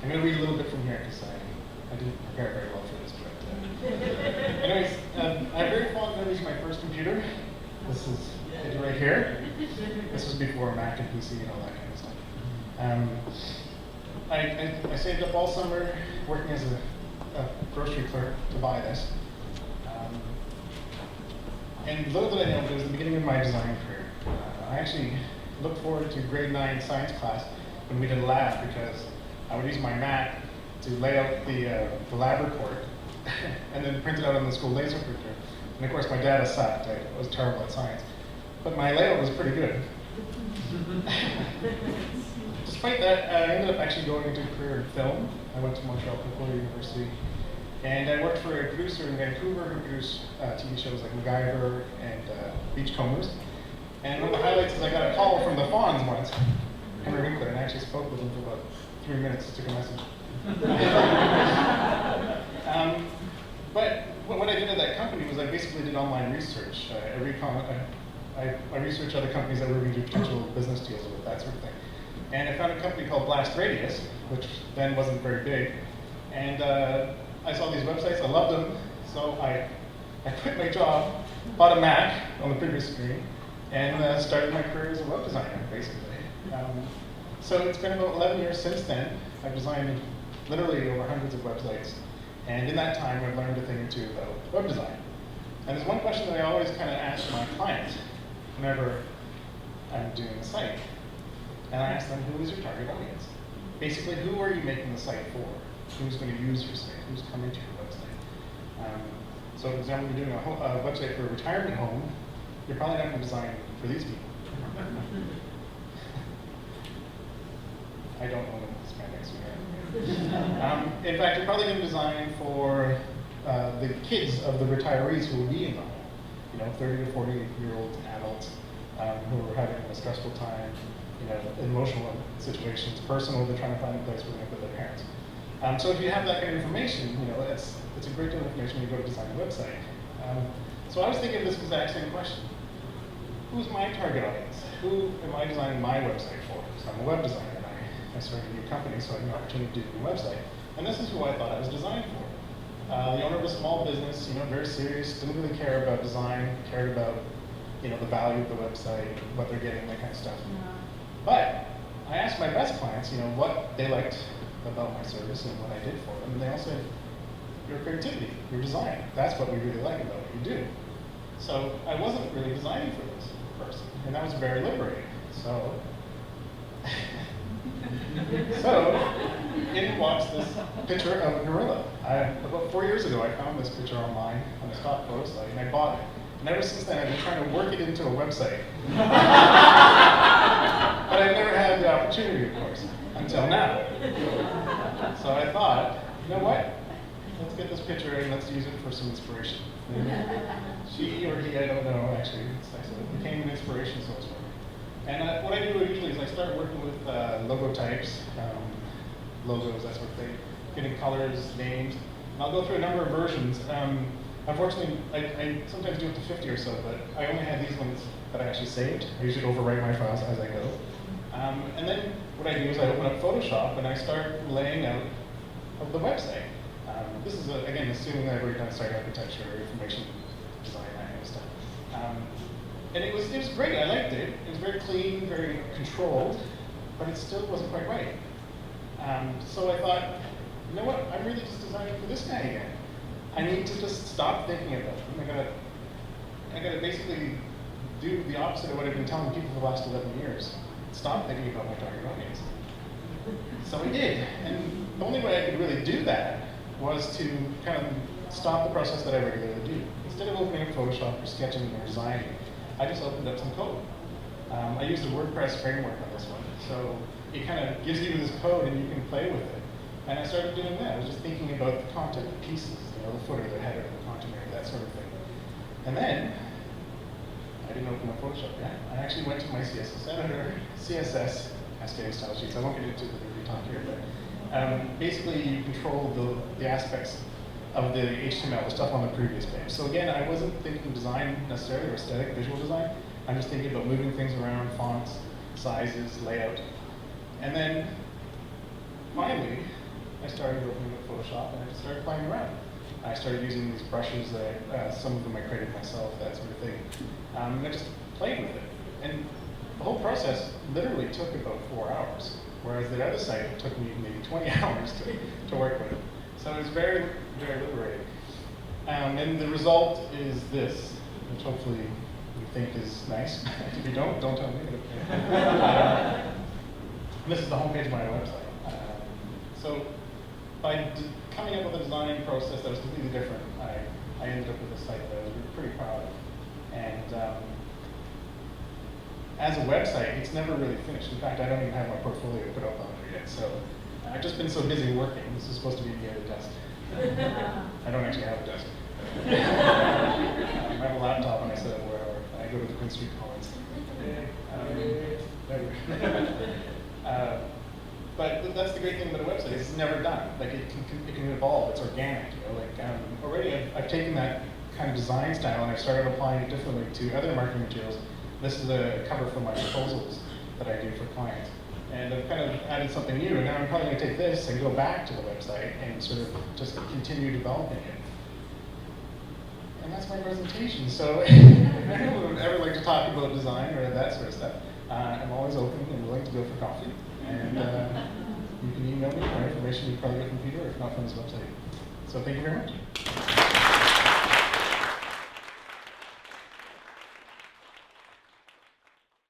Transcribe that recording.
I'm going to read a little bit from here because I didn't prepare very well for this. But anyways, I have very fond memories of my first computer. This is it right here. This was before Mac and PC and all that kind of stuff. I saved up all summer working as a grocery clerk to buy this. And little did I know, it was the beginning of my design career. I actually looked forward to grade 9 science class when we did a lab because I would use my Mac to lay out the lab report and then print it out on the school laser printer. And of course my dad sucked. I was terrible at science. But my layout was pretty good. Despite that, I ended up actually going into a career in film. I went to Montreal University. And I worked for a producer in Vancouver who produced TV shows like MacGyver and Beachcombers. And one of the highlights is I got a call from the Fonz once, Henry Winkler, and I actually spoke with him for about 3 minutes, took a message. But what I did at that company was I basically did online research. I researched other companies that were going to do potential business deals with that sort of thing. And I found a company called Blast Radius, which then wasn't very big. And I saw these websites, I loved them, so I quit my job, bought a Mac on the previous screen, and started my career as a web designer, basically. So it's been about 11 years since then. I've designed literally over hundreds of websites, and in that time I've learned a thing or two about web design. And there's one question that I always kind of ask my clients whenever I'm doing a site, and I ask them, who is your target audience? Basically, who are you making the site for? Who's going to use your site? Who's coming to your website? So, for example, you're doing a website for a retirement home, you're probably not going to design for these people. I don't own a spandex here. In fact, you're probably going to design for the kids of the retirees who will be in the home. 30 to 40-year-old adults who are having a stressful time, emotional situations, personal, they're trying to find a place where they can put their parents. So if you have that kind of information, it's a great deal of information when you go to design a website. So I was thinking of this exact same question. Who's my target audience? Who am I designing my website for? So I'm a web designer, and I started a new company, so I had an opportunity to do a website. And this is who I thought I was designed for. The owner of a small business, very serious, didn't really care about design, cared about the value of the website, what they're getting, that kind of stuff. Yeah. But I asked my best clients, what they liked about my service and what I did for them, and they all said, your creativity, your design, that's what we really like about what you do. So I wasn't really designing for this person, and that was very liberating. So in walks this picture of a gorilla. About 4 years ago, I found this picture online on a stock photo site, and I bought it. And ever since then, I've been trying to work it into a website. But I've never had the opportunity, of course, until now. So I thought, you know what? Let's get this picture and let's use it for some inspiration. She or he, I don't know, actually, it became an inspiration source for me. And what I do usually is I start working with logo types, logos, that sort of thing, getting colors, names. And I'll go through a number of versions. Unfortunately, I sometimes do up to 50 or so, but I only have these ones that I actually saved. I usually overwrite my files as I go. And then what I do is I open up Photoshop and I start laying out of the website. This is, again, assuming that I've already done site architecture, information design, that kind of stuff. And it was great, I liked it. It was very clean, very controlled, but it still wasn't quite right. So I thought, you know what, I'm really just designing for this guy again. I need to just stop thinking about him. I gotta basically do the opposite of what I've been telling people for the last 11 years. Stop thinking about my target audience. So I did, and the only way I could really do that was to kind of stop the process that I regularly do. Instead of opening up Photoshop or sketching or designing, I just opened up some code. I used a WordPress framework on this one, so it kind of gives you this code and you can play with it. And I started doing that. I was just thinking about the content pieces, the footer, the header, the content area, that sort of thing. And then, I didn't open up Photoshop yet. I actually went to my CSS editor, CSS, cascading style sheets. I won't get into the movie talk here, but basically you control the aspects of the HTML, the stuff on the previous page. So again, I wasn't thinking design necessarily, or aesthetic, visual design. I'm just thinking about moving things around, fonts, sizes, layout. And then, finally, I started opening up Photoshop and I just started playing around. I started using these brushes that some of them I created myself, that sort of thing. And I just played with it. And the whole process literally took about 4 hours, whereas the other site took me maybe 20 hours to work with. So it was very, very liberating. And the result is this, which hopefully you think is nice. If you don't tell me. This is the homepage of my website. So by coming up with a design process that was completely different, I ended up with a site that I was pretty proud of. And as a website, it's never really finished. In fact, I don't even have my portfolio put up on there yet. So I've just been so busy working. This is supposed to be the other desk. I don't actually have a desk. I have a laptop and I set up wherever. I go to the Queen Street Commons. But that's the great thing about a website. It's never done. Like it can evolve. It's organic. You know, like already I've taken that kind of design style and I've started applying it differently to other marketing materials. This is a cover for my proposals that I do for clients. And I've kind of added something new, and now I'm probably going to take this and go back to the website and sort of just continue developing it. And that's my presentation. So if anyone would ever like to talk about design or that sort of stuff, I'm always open and willing to go for coffee. And you can email me. My information you can probably get from Peter, if not from his website. So thank you very much.